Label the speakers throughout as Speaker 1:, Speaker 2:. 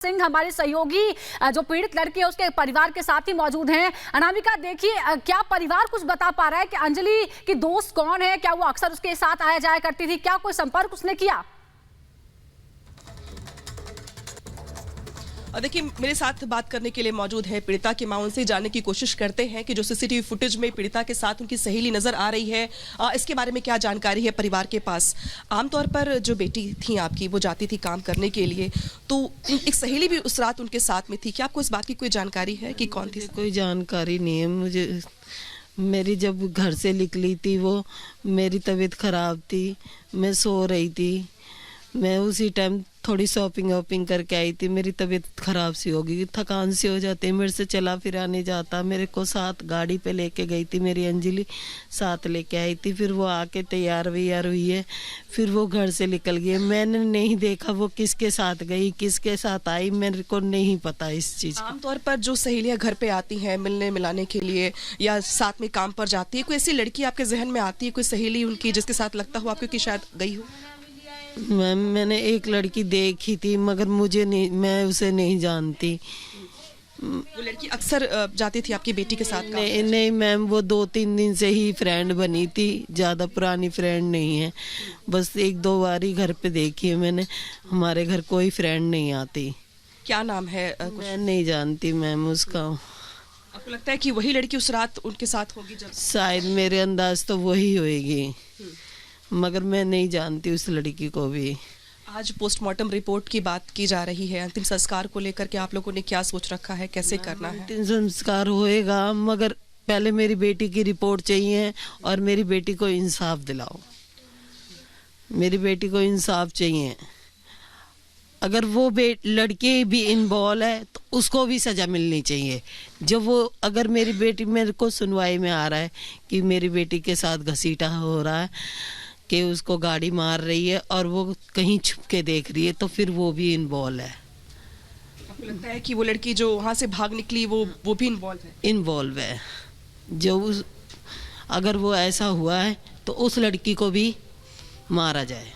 Speaker 1: सिंह हमारे सहयोगी जो पीड़ित लड़की है उसके परिवार के साथ ही मौजूद हैं। अनामिका, देखिए क्या परिवार कुछ बता पा रहा है कि अंजलि की दोस्त कौन है? क्या वो अक्सर उसके साथ आया जाया करती थी? क्या कोई संपर्क उसने किया?
Speaker 2: देखिए, मेरे साथ बात करने के लिए मौजूद है पीड़िता की मां। उनसे जानने की कोशिश करते हैं कि जो सीसीटीवी फुटेज में पीड़िता के साथ उनकी सहेली नजर आ रही है, इसके बारे में क्या जानकारी है परिवार के पास। आमतौर पर जो बेटी थी आपकी, वो जाती थी काम करने के लिए, तो एक सहेली भी उस रात उनके साथ में थी। क्या आपको इस बात की कोई जानकारी है कि कौन थी?
Speaker 3: कोई जानकारी नहीं है मुझे। मेरी जब घर से निकली थी वो, मेरी तबीयत खराब थी, मैं सो रही थी। मैं उसी टाइम थोड़ी शॉपिंग वॉपिंग करके आई थी। मेरी तबीयत खराब सी हो गई, थकान सी हो जाती, मेरे से चला फिरा नहीं जाता। मेरे को साथ गाड़ी पे लेके गई थी, मेरी अंजलि साथ लेके आई थी। फिर वो आके तैयार वैयार हुई है, फिर वो घर से निकल गई। मैंने नहीं देखा वो किसके साथ गई, किसके साथ आई, मेरे को नहीं पता इस चीज़ का।
Speaker 2: आमतौर पर जो सहेलियां घर पे आती हैं मिलने मिलाने के लिए या साथ में काम पर जाती है, कोई ऐसी लड़की आपके जहन में आती है, कोई सहेली उनकी जिसके साथ लगता हो आपको कि शायद गई हो?
Speaker 3: मैम, मैंने एक लड़की देखी थी मगर मुझे नहीं, मैं उसे नहीं जानती।
Speaker 2: वो लड़की अक्सर जाती थी आपकी बेटी के साथ?
Speaker 3: नहीं मैम, वो 2-3 दिन से ही फ्रेंड बनी थी, ज़्यादा पुरानी फ्रेंड नहीं है। बस 1-2 बार ही घर पे देखी है मैंने। हमारे घर कोई फ्रेंड नहीं आती।
Speaker 2: क्या नाम है?
Speaker 3: मैं नहीं जानती मैम उसका।
Speaker 2: आपको लगता है कि वही लड़की उस रात उनके साथ होगी? जब
Speaker 3: शायद मेरे अंदाज तो वही होएगी, मगर मैं नहीं जानती उस लड़की को भी।
Speaker 2: आज पोस्टमार्टम रिपोर्ट की बात की जा रही है। अंतिम संस्कार को लेकर के आप लोगों ने क्या सोच रखा है, कैसे करना है?
Speaker 3: अंतिम संस्कार होएगा, मगर पहले मेरी बेटी की रिपोर्ट चाहिए और मेरी बेटी को इंसाफ दिलाओ। मेरी बेटी को इंसाफ चाहिए। अगर वो लड़की भी इन्वॉल्व है तो उसको भी सजा मिलनी चाहिए। जब वो, अगर मेरी बेटी, मेरे को सुनवाई में आ रहा है कि मेरी बेटी के साथ घसीटा हो रहा है, कि उसको गाड़ी मार रही है और वो कहीं छुप के देख रही है, तो फिर वो भी इन्वॉल्व है।
Speaker 2: आपको लगता है कि वो लड़की जो वहाँ से भाग निकली वो भी इन्वॉल्व है?
Speaker 3: इन्वॉल्व है। जो अगर वो ऐसा हुआ है तो उस लड़की को भी मारा जाए।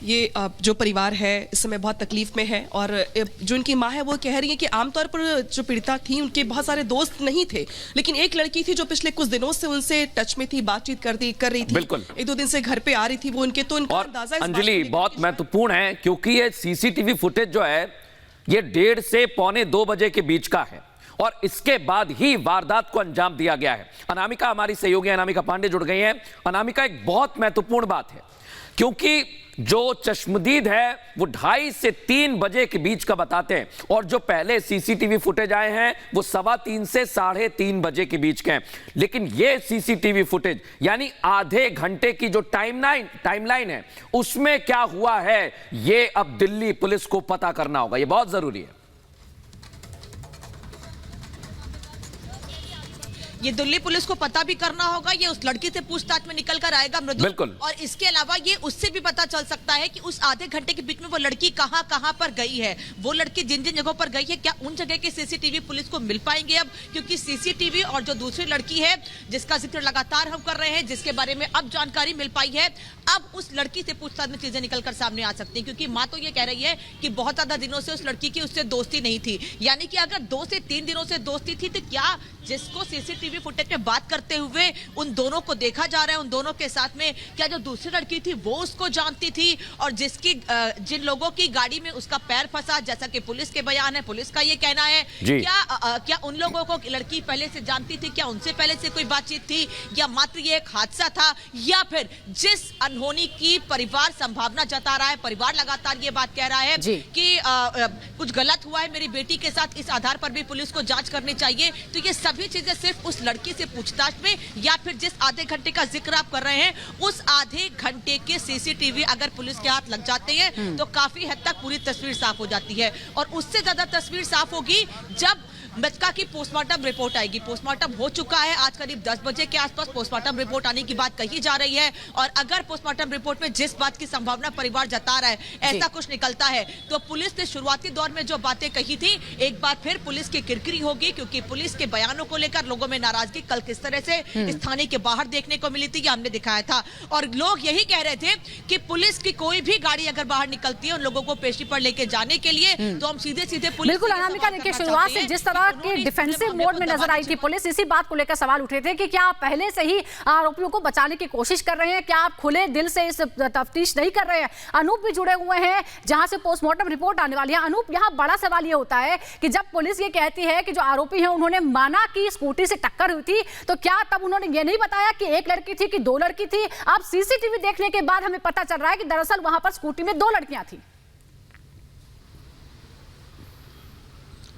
Speaker 2: ये जो परिवार है इस समय बहुत तकलीफ में है, और जो उनकी माँ है वो कह रही है कि आमतौर पर जो पीड़िता थी उनके बहुत सारे दोस्त नहीं थे, लेकिन एक लड़की थी जो पिछले कुछ दिनों से उनसे टच में थी, बातचीत कर रही थी।
Speaker 4: बिल्कुल
Speaker 2: 1-2 दिन से घर पे आ रही थी वो उनके, तो इनका अंदाजा
Speaker 4: अंजलि बहुत महत्वपूर्ण है, क्योंकि ये सीसीटीवी फुटेज जो है ये 1:30 से 1:45-2 बजे के बीच का है और इसके बाद ही वारदात को अंजाम दिया गया है। अनामिका, हमारी सहयोगी अनामिका पांडे जुड़ गई हैं। अनामिका, एक बहुत महत्वपूर्ण बात है, क्योंकि जो चश्मदीद है वो 2:30 से 3 बजे के बीच का बताते हैं, और जो पहले सीसीटीवी फुटेज आए हैं वो 3:15 से 3:30 बजे के बीच के हैं। लेकिन ये सीसीटीवी फुटेज यानी आधे घंटे की जो टाइमलाइन है, उसमें क्या हुआ है ये अब दिल्ली पुलिस को पता करना होगा। ये बहुत जरूरी है।
Speaker 5: ये दिल्ली पुलिस को पता भी करना होगा, ये उस लड़की से पूछताछ में निकल कर आएगा मृदुल, और इसके अलावा ये उससे भी पता चल सकता है कि उस आधे घंटे के बीच में वो लड़की कहां पर गई है। वो लड़की जिन जिन जगहों पर गई है, क्या उन जगह के सीसीटीवी पुलिस को मिल पाएंगे अब? क्योंकि सीसीटीवी और जो दूसरी लड़की है जिसका जिक्र लगातार हम कर रहे हैं, जिसके बारे में अब जानकारी मिल पाई है, अब उस लड़की से पूछताछ में चीजें निकल कर सामने आ सकती है। क्योंकि माँ तो ये कह रही है कि बहुत ज्यादा दिनों से उस लड़की की उससे दोस्ती नहीं थी, यानी कि अगर 2 से 3 दिनों से दोस्ती थी, तो क्या जिसको सीसीटीवी फुटेज में बात करते हुए उन दोनों को देखा जा रहा है, उन दोनों के साथ में क्या जो दूसरी लड़की थी वो उसको जानती थी? और जिन लोगों की गाड़ी में उसका पैर फंसा, जैसा कि पुलिस के बयान है, पुलिस का ये कहना है, क्या उन लोगों को लड़की पहले से जानती थी? क्या उनसे पहले से कोई बातचीत थी, या मात्र ये एक हादसा था? या फिर जिस अनहोनी की परिवार संभावना जता रहा है, परिवार लगातार ये बात कह रहा है कि कुछ गलत हुआ है मेरी बेटी के साथ, इस आधार पर भी पुलिस को जांच करनी चाहिए, तो ये सभी चीजें सिर्फ उस लड़की से पूछताछ में, या फिर जिस आधे घंटे का जिक्र आप कर रहे हैं, उस आधे घंटे के सीसीटीवी अगर पुलिस के हाथ लग जाते हैं तो काफी हद तक पूरी तस्वीर साफ हो जाती है। और उससे ज्यादा तस्वीर साफ होगी जब मृतका की पोस्टमार्टम रिपोर्ट आएगी। पोस्टमार्टम हो चुका है, आज करीब 10 बजे के आसपास पोस्टमार्टम रिपोर्ट आने की बात कही जा रही है। और अगर पोस्टमार्टम रिपोर्ट में जिस बात की संभावना परिवार जता रहा है ऐसा कुछ निकलता है, तो पुलिस ने शुरुआती दौर में जो बातें कही थी, एक बार फिर पुलिस की किरकिरी होगी, क्योंकि पुलिस के बयानों को लेकर लोगों में नाराजगी कल किस तरह से इस थाने के बाहर देखने को मिली थी, ये हमने दिखाया था। और लोग यही कह रहे थे कि पुलिस की कोई भी गाड़ी अगर बाहर निकलती है उन लोगों को पेशी पर लेके जाने के लिए, तो हम सीधे सीधे पुलिस।
Speaker 1: बिल्कुल अनामिका, देखिए शुरुआत से जिस तरह के डिफेंसिव मोड में नजर आई थी पुलिस, इसी बात को लेकर सवाल उठे थे कि क्या आप पहले से ही आरोपियों को बचाने की कोशिश कर रहे हैं, क्या आप खुले दिल से इस तफ्तीश नहीं कर रहे हैं। अनूप भी जुड़े हुए हैं जहां से पोस्टमार्टम रिपोर्ट आने वाली है। अनूप, यहाँ बड़ा सवाल ये होता है कि जब पुलिस ये कहती है कि जो आरोपी हैं उन्होंने माना कि स्कूटी से टक्कर हुई थी, तो क्या तब उन्होंने ये नहीं बताया कि एक लड़की थी कि दो लड़की थी? अब सीसीटीवी देखने के बाद हमें पता चल रहा है कि दरअसल वहां पर स्कूटी में दो लड़कियां थी।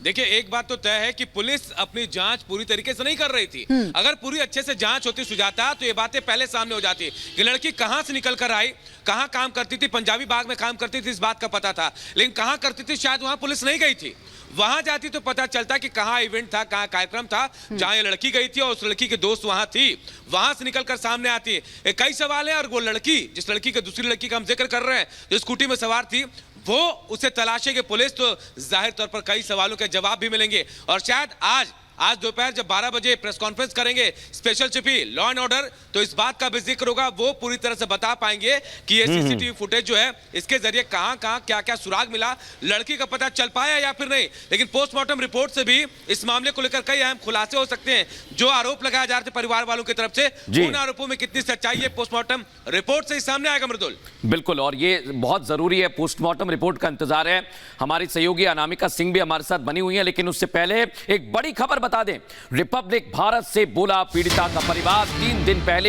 Speaker 6: देखिए, एक बात तो तय है कि पुलिस अपनी जांच पूरी तरीके से नहीं कर रही थी। अगर पूरी अच्छे से जांच होती सुजाता, तो ये बातें पहले सामने हो जाती कि लड़की कहां से निकल कर आई, कहां काम करती थी, पंजाबी बाग में काम करती थी, इस बात का पता था। लेकिन कहां करती थी, शायद वहां पुलिस नहीं गई थी। वहां जाती तो पता चलता कि कहां इवेंट था, कहां कार्यक्रम था, जहां ये लड़की गई थी और उस लड़की के दोस्त वहां थी। वहां से निकलकर सामने आती है। कई सवाल हैं, और वो लड़की, जिस लड़की के दूसरी लड़की का हम जिक्र कर रहे हैं, जो स्कूटी में सवार थी, वो उसे तलाशेगी पुलिस, तो जाहिर तौर पर कई सवालों के जवाब भी मिलेंगे। और शायद आज दोपहर जब 12 बजे प्रेस कॉन्फ्रेंस करेंगे special Chipi law and order, तो इस बात का भी जिक्र होगा। वो पूरी तरह से बता पाएंगे कि ये सीसीटीवी फुटेज जो है, इसके जरिए कहां क्या क्या सुराग मिला, लड़की का पता चल पाया या फिर नहीं। लेकिन पोस्टमार्टम रिपोर्ट से भी इस मामले को लेकर कई अहम खुलासे हो सकते हैं। जो आरोप लगाए जा रहे थे परिवार वालों की तरफ से, उन आरोपों में कितनी सच्चाई है, पोस्टमार्टम रिपोर्ट से ही सामने आएगा। मृदुल,
Speaker 4: बिल्कुल, और ये बहुत जरूरी है, पोस्टमार्टम रिपोर्ट का इंतजार है। हमारी सहयोगी अनामिका सिंह भी हमारे साथ बनी हुई है, लेकिन उससे पहले एक बड़ी खबर बता दें। रिपब्लिक भारत से बोला पीड़िता का परिवार, 3 दिन पहले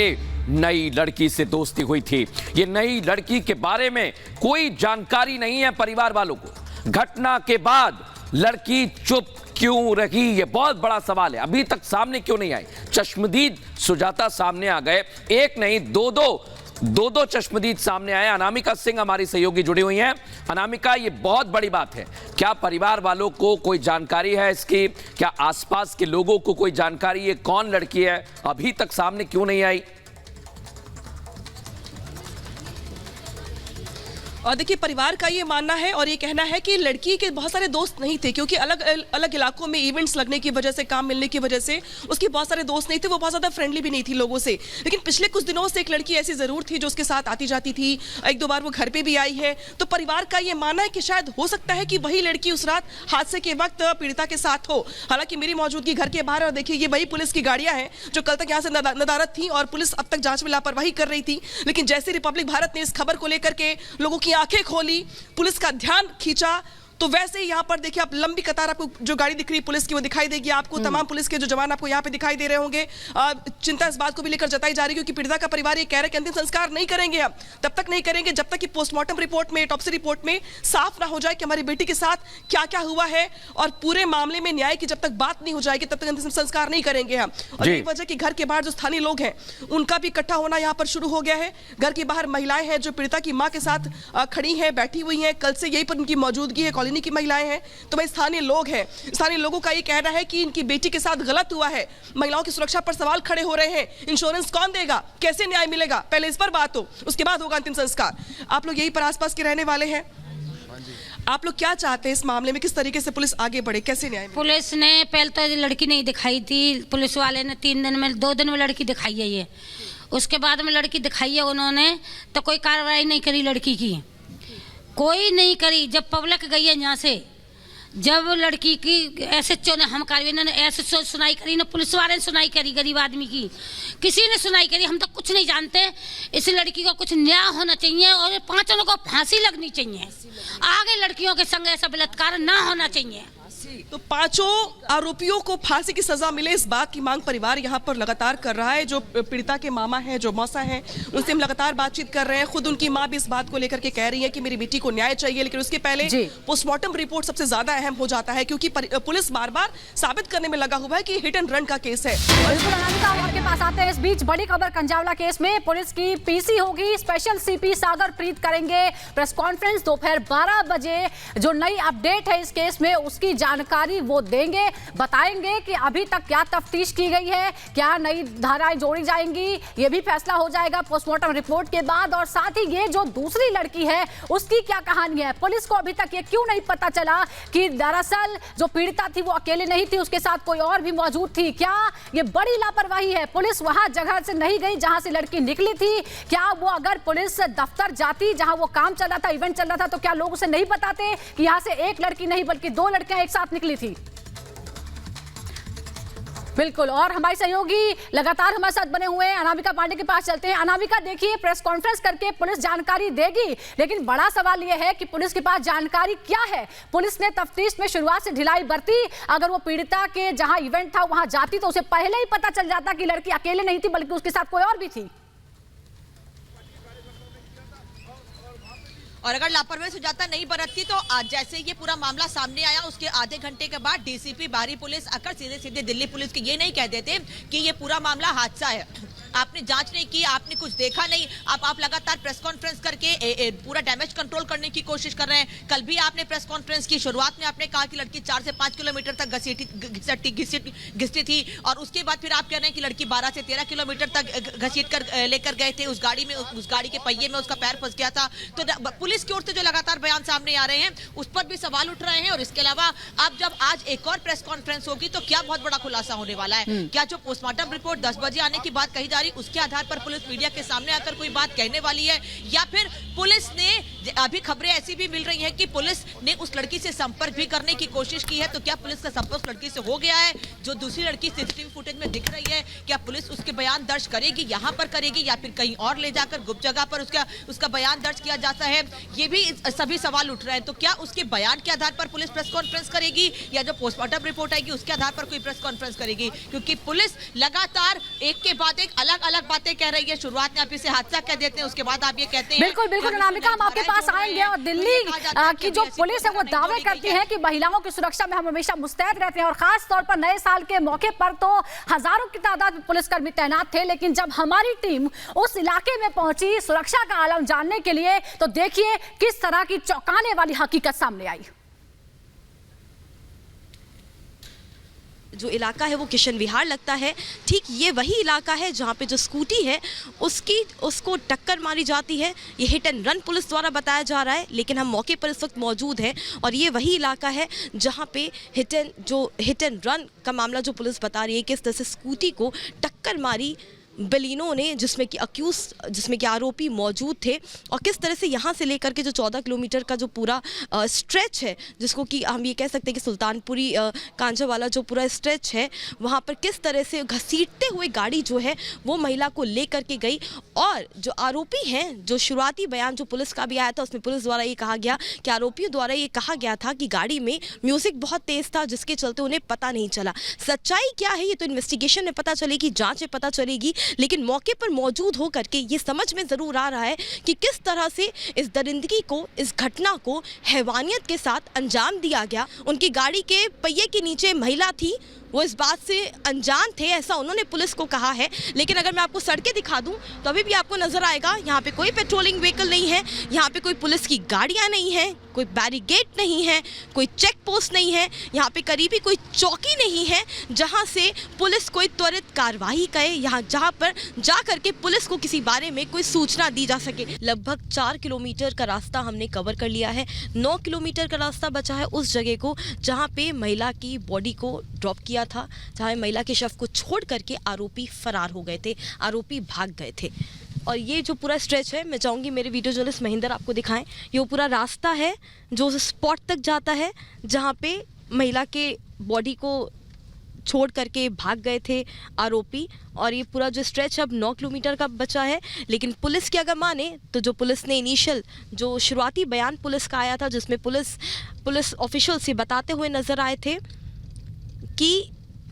Speaker 4: नई लड़की से दोस्ती हुई थी। ये नई लड़की के बारे में कोई जानकारी नहीं है परिवार वालों को। घटना के बाद लड़की चुप क्यों रही, ये बहुत बड़ा सवाल है। अभी तक सामने क्यों नहीं आई? चश्मदीद सुजाता सामने आ गए, एक नहीं दो चश्मदीद सामने आए। अनामिका सिंह हमारी सहयोगी जुड़ी हुई हैं। अनामिका, ये बहुत बड़ी बात है। क्या परिवार वालों को कोई जानकारी है इसकी? क्या आसपास के लोगों को कोई जानकारी है कौन लड़की है? अभी तक सामने क्यों नहीं आई?
Speaker 2: और देखिए, परिवार का ये मानना है और ये कहना है कि लड़की के बहुत सारे दोस्त नहीं थे, क्योंकि अलग अलग इलाकों में इवेंट्स लगने की वजह से, काम मिलने की वजह से उसके बहुत सारे दोस्त नहीं थे। वो बहुत ज़्यादा फ्रेंडली भी नहीं थी लोगों से। लेकिन पिछले कुछ दिनों से एक लड़की ऐसी ज़रूर थी जो उसके साथ आती जाती थी, 1-2 बार वो घर पर भी आई है। तो परिवार का ये मानना है कि शायद हो सकता है कि वही लड़की उस रात हादसे के वक्त पीड़िता के साथ हो। हालांकि मेरी मौजूदगी घर के बाहर, और देखिए ये वही पुलिस की गाड़ियाँ हैं जो कल तक यहाँ से नदारत थी और पुलिस अब तक जाँच में लापरवाही कर रही थी। लेकिन जैसे रिपब्लिक भारत ने इस खबर को लेकर के लोगों की आंखें खोली, पुलिस का ध्यान खींचा, तो वैसे ही यहाँ पर देखिए आप लंबी कतार, आपको जो गाड़ी दिख रही है पुलिस की वो दिखाई देगी आपको। तमाम पुलिस के जो जवान आपको यहाँ पे दिखाई दे रहे होंगे। चिंता इस बात को भी लेकर जताई जा रही है क्योंकि पीड़िता का परिवार ये कह रहा है कि अंतिम संस्कार नहीं करेंगे, हम तब तक नहीं करेंगे जब तक कि पोस्टमार्टम रिपोर्ट में, ऑटोप्सी रिपोर्ट में साफ ना हो जाए कि हमारी बेटी के साथ क्या क्या हुआ है। और पूरे मामले में न्याय की जब तक बात नहीं हो जाएगी तब तक अंतिम संस्कार नहीं करेंगे हम। और यही वजह कि घर के बाहर जो स्थानीय लोग हैं उनका भी इकट्ठा होना यहाँ पर शुरू हो गया है। घर के बाहर महिलाएं हैं जो पीड़िता की माँ के साथ खड़ी हैं, बैठी हुई हैं। कल से यही पर उनकी मौजूदगी है, कॉलोनी की महिलाएं हैं। तो भाई स्थानीय लोग हैं, स्थानीय लोगों का ये कहना है कि इनकी बेटी के साथ गलत हुआ है। महिलाओं की सुरक्षा पर सवाल खड़े हो रहे हैं। इंश्योरेंस कौन देगा, कैसे न्याय मिलेगा, पहले इस पर बात हो, उसके बाद होगा अंतिम संस्कार। आप लोग यही पर आसपास के रहने वाले हैं, आप लोग क्या चाहते हैं इस मामले में? किस तरीके से पुलिस आगे बढ़े, कैसे न्याय मिले?
Speaker 7: पुलिस ने पहले तो लड़की नहीं दिखाई थी, पुलिस वाले ने 2 दिन में लड़की दिखाई है। ये उसके बाद में लड़की दिखाई है उन्होंने, तो कोई कार्रवाई नहीं करी लड़की की, कोई नहीं करी। जब पब्लिक गई है यहाँ से, जब लड़की की एसएचओ ने, हम कार्रवाई ने एसएचओ सुनाई करी ना, पुलिस वाले ने सुनाई करी, गरीब आदमी की किसी ने सुनाई करी। हम तो कुछ नहीं जानते। इस लड़की को कुछ न्याय होना चाहिए और 5 लोगों को फांसी लगनी चाहिए। आगे लड़कियों के संग ऐसा बलात्कार ना होना चाहिए।
Speaker 2: तो 5 आरोपियों को फांसी की सजा मिले, इस बात की मांग परिवार यहाँ पर लगातार कर रहा है। जो पीड़िता के मामा हैं, जो मौसा हैं, उनसे हम लगातार बातचीत कर रहे हैं। खुद उनकी माँ भी इस बात को लेकर के कह रही है कि मेरी बेटी को न्याय चाहिए। लेकिन उसके पहले पोस्टमार्टम रिपोर्ट सबसे ज्यादा अहम हो जाता है, क्योंकि पुलिस बार बार साबित करने में लगा हुआ है कि हिट एंड रन का केस है।
Speaker 1: आपके पास आते हैं। इस बीच बड़ी खबर, कंजावला केस में पुलिस की पीसी होगी, स्पेशल सीपी सागर प्रीत करेंगे प्रेस कॉन्फ्रेंस दोपहर 12 बजे। जो नई अपडेट है इस केस में उसकी जानकारी जानकारी वो देंगे, बताएंगे कि अभी तक क्या तफ्तीश की गई है, क्या नई धाराएं जोड़ी जाएंगी, ये भी फैसला हो जाएगा पोस्टमार्टम रिपोर्ट के बाद। और साथ ही ये जो दूसरी लड़की है उसकी क्या कहानी है, पुलिस को अभी तक ये क्यों नहीं पता चला कि दरअसल जो पीड़िता थी वो अकेले नहीं थी, उसके साथ कोई और भी मौजूद थी। क्या ये बड़ी लापरवाही है, पुलिस वहां जगह से नहीं गई जहां से लड़की निकली थी? क्या वो अगर पुलिस दफ्तर जाती जहां वो काम चल रहा था, इवेंट चल रहा था, तो क्या लोग उसे नहीं बताते कि यहां से एक लड़की नहीं बल्कि 2 लड़कियां एक साथ निकली थी? बिल्कुल, और हमारे सहयोगी लगातार हमारे साथ बने हुए हैं। अनामिका पांडे के पास चलते हैं। अनामिका, देखिए प्रेस कॉन्फ्रेंस करके पुलिस जानकारी देगी, लेकिन बड़ा सवाल यह है कि पुलिस के पास जानकारी क्या है? पुलिस ने तफ्तीश में शुरुआत से ढिलाई बरती। अगर वो पीड़िता के जहां इवेंट था वहां जाती तो उसे पहले ही पता चल जाता कि लड़की अकेले नहीं थी बल्कि उसके साथ कोई और भी थी।
Speaker 5: और अगर लापरवाही सुजाता नहीं बरतती तो आज जैसे ये पूरा मामला सामने आया उसके आधे घंटे के बाद डीसीपी बाहरी पुलिस आकर सीधे दिल्ली पुलिस के ये नहीं कह देते कि ये पूरा मामला हादसा है, आपने जांच नहीं की, आपने कुछ देखा नहीं। अब आप लगातार प्रेस कॉन्फ्रेंस करके पूरा डैमेज कंट्रोल करने की कोशिश कर रहे हैं। कल भी आपने प्रेस कॉन्फ्रेंस की, शुरुआत में आपने कहा कि लड़की 4 से 5 किलोमीटर तक घसीटी थी, और उसके बाद फिर आप कह रहे हैं कि लड़की 12 से 13 किलोमीटर तक घसीट कर लेकर गए थे उस गाड़ी में, उस गाड़ी के पहिए में उसका पैर फंस गया था। तो पुलिस की ओर से जो लगातार बयान सामने आ रहे हैं उस पर भी सवाल उठ रहे हैं। और इसके अलावा अब जब आज एक और प्रेस कॉन्फ्रेंस होगी तो क्या बहुत बड़ा खुलासा होने वाला है? क्या जो पोस्टमार्टम रिपोर्ट 10 बजे आने की बात कही जा रही उसके आधार पर पुलिस मीडिया के सामने आकर कोई बात कहने वाली है, या फिर पुलिस ने, अभी खबरें ऐसी भी मिल रही है कि पुलिस ने उस लड़की से संपर्क भी करने की कोशिश की है, तो क्या पुलिस का संपर्क लड़की से हो गया है? जो दूसरी लड़की सीसीटीवी फुटेज में दिख रही है, क्या पुलिस उसके बयान दर्ज करेगी, यहाँ पर करेगी, या फिर कहीं और ले जाकर गुप्त जगह पर उसका बयान दर्ज किया जाता है? ये भी सभी सवाल उठ रहे हैं। तो क्या उसके बयान के आधार पर पुलिस प्रेस कॉन्फ्रेंस करेगी, या जो पोस्टमार्टम रिपोर्ट आएगी उसके आधार पर कोई प्रेस कॉन्फ्रेंस करेगी? क्योंकि पुलिस लगातार एक के बाद एक अलग अलग बातें कह रही है। शुरुआत में आप इसे हादसा कह देते हैं, उसके बाद आप ये कहते हैं।
Speaker 1: बिल्कुल बिल्कुल अनामिका, हम आपके पास आएंगे। और दिल्ली की जो पुलिस है वो दावे करती है कि महिलाओं की सुरक्षा में हम हमेशा मुस्तैद रहते हैं, और खास तौर पर नए साल के मौके पर तो हजारों की तादाद में पुलिसकर्मी तैनात थे। लेकिन जब हमारी टीम उस इलाके में पहुंची सुरक्षा का आलम जानने के लिए, तो देखिए किस तरह की चौंकाने वाली हकीकत सामने आई।
Speaker 8: जो इलाका है वो किशन विहार लगता है, ठीक ये वही इलाका है जहाँ पे जो स्कूटी है उसको टक्कर मारी जाती है। ये हिट एंड रन पुलिस द्वारा बताया जा रहा है, लेकिन हम मौके पर इस वक्त मौजूद हैं और ये वही इलाका है जहाँ पे हिट एंड रन का मामला जो पुलिस बता रही है, किस तरह से स्कूटी को टक्कर मारी बलिनो ने, जिसमें कि आरोपी मौजूद थे, और किस तरह से यहाँ से लेकर के जो 14 किलोमीटर का जो पूरा स्ट्रेच है, जिसको कि हम ये कह सकते हैं कि सुल्तानपुरी कांझा वाला जो पूरा स्ट्रेच है, वहाँ पर किस तरह से घसीटते हुए गाड़ी जो है वो महिला को लेकर के गई। और जो आरोपी हैं, जो शुरुआती बयान जो पुलिस का भी आया था उसमें पुलिस द्वारा ये कहा गया कि आरोपियों द्वारा ये कहा गया था कि गाड़ी में म्यूजिक बहुत तेज था जिसके चलते उन्हें पता नहीं चला। सच्चाई क्या है ये तो इन्वेस्टिगेशन में पता चलेगी, जांच में पता चलेगी, लेकिन मौके पर मौजूद होकर के ये समझ में ज़रूर आ रहा है कि किस तरह से इस दरिंदगी को, इस घटना को हैवानियत के साथ अंजाम दिया गया। उनकी गाड़ी के पहिए के नीचे महिला थी, वो इस बात से अनजान थे, ऐसा उन्होंने पुलिस को कहा है। लेकिन अगर मैं आपको सड़कें दिखा दूं तो अभी भी आपको नज़र आएगा यहाँ पे कोई पेट्रोलिंग व्हीकल नहीं है, यहाँ पे कोई पुलिस की गाड़ियाँ नहीं हैं, कोई बैरिकेड नहीं है, कोई चेक पोस्ट नहीं है, यहाँ पे करीबी कोई चौकी नहीं है जहाँ से पुलिस कोई त्वरित कार्रवाई करे, यहाँ जहाँ पर जा करके पुलिस को किसी बारे में कोई सूचना दी जा सके। लगभग 4 किलोमीटर का रास्ता हमने कवर कर लिया है, 9 किलोमीटर का रास्ता बचा है उस जगह को जहाँ पे महिला की बॉडी को ड्रॉप किया था, जहाँ महिला के शव को छोड़ करके आरोपी फरार हो गए थे, आरोपी भाग गए थे। और ये जो पूरा स्ट्रेच है, मैं चाहूँगी मेरे वीडियो जर्नलिस्ट महेंद्र आपको दिखाएं, ये पूरा रास्ता है जो स्पॉट तक जाता है जहाँ पे महिला के बॉडी को छोड़ करके भाग गए थे आरोपी। और ये पूरा जो स्ट्रेच अब 9 किलोमीटर का बचा है। लेकिन पुलिस की अगर माने तो जो पुलिस ने इनिशियल जो शुरुआती बयान पुलिस का आया था, जिसमें पुलिस ऑफिशियल से बताते हुए नज़र आए थे कि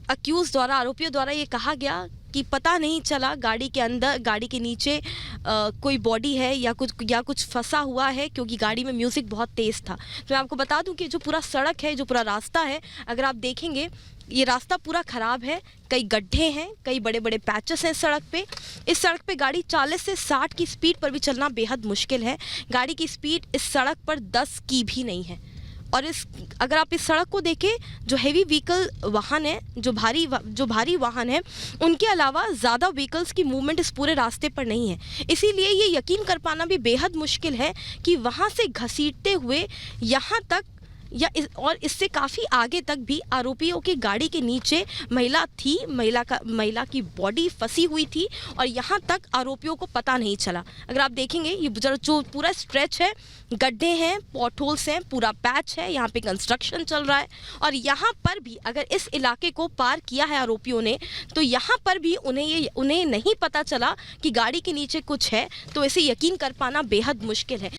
Speaker 8: अक्यूज़ द्वारा, आरोपियों द्वारा ये कहा गया कि पता नहीं चला गाड़ी के अंदर, गाड़ी के नीचे कोई बॉडी है या कुछ फंसा हुआ है, क्योंकि गाड़ी में म्यूज़िक बहुत तेज़ था। तो मैं आपको बता दूं कि जो पूरा सड़क है, जो पूरा रास्ता है, अगर आप देखेंगे ये रास्ता पूरा ख़राब है, कई गड्ढे हैं, कई बड़े बड़े पैचेस हैं सड़क पे। इस सड़क पे गाड़ी 40 से 60 की स्पीड पर भी चलना बेहद मुश्किल है। गाड़ी की स्पीड इस सड़क पर 10 की भी नहीं है। और अगर आप इस सड़क को देखें, जो हेवी व्हीकल वाहन है, जो भारी वाहन है, उनके अलावा ज़्यादा व्हीकल्स की मूवमेंट इस पूरे रास्ते पर नहीं है। इसीलिए ये यकीन कर पाना भी बेहद मुश्किल है कि वहाँ से घसीटते हुए यहाँ तक और इससे काफ़ी आगे तक भी आरोपियों की गाड़ी के नीचे महिला थी, महिला की बॉडी फंसी हुई थी और यहाँ तक आरोपियों को पता नहीं चला। अगर आप देखेंगे ये जो पूरा स्ट्रेच है, गड्ढे हैं, पॉटहोल्स हैं, पूरा पैच है, यहाँ पे कंस्ट्रक्शन चल रहा है और यहाँ पर भी अगर इस इलाके को पार किया है आरोपियों ने तो यहाँ पर भी उन्हें नहीं पता चला कि गाड़ी के नीचे कुछ है, तो इसे यकीन कर पाना बेहद मुश्किल है।